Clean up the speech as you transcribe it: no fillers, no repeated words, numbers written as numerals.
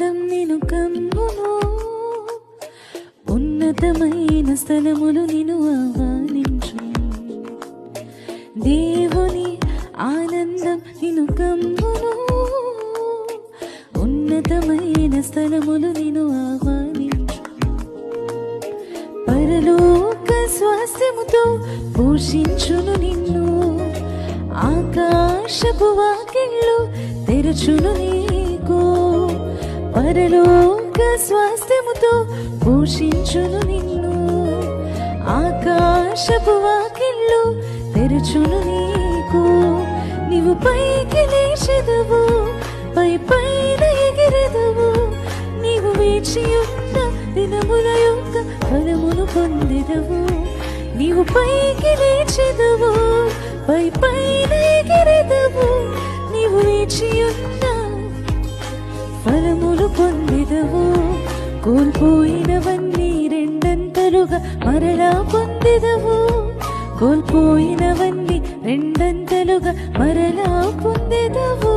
ఆనందం నిను కమ్మును, ఉన్నతమైన స్థలములు నిను ఆహ్వానించు. దేవుని ఆనందం నిను కమ్మును, ఉన్నతమైన స్థలములు నిను ఆహ్వానించు. పరలోక స్వాస్థ్యముతో పోషించును నిన్ను, ఆకాశపు వాకిళ్ళు తెరచును నీకు. పరలోక స్వాస్థ్యముతో పోషించును నిన్ను, ఆకాశపు వాకిళ్ళు తెరచును నీకు. నీవు పైకి లేచెదవు, పై పైన ఎగిరెదవు. నీవు వేచియున్న దినముల యొక్క ఫలమును పొందెదవు. నీవు పైకి లేచెదవు, పై పైన ఎగిరెదవు. నీవు వేచియున్న ఫలములు పొందెదవు. కోల్పోయినవన్నీ రెండంతలుగా మరలా పొందెదవు. కోల్పోయినవన్నీ రెండంతలుగా మరలా పొందెదవు.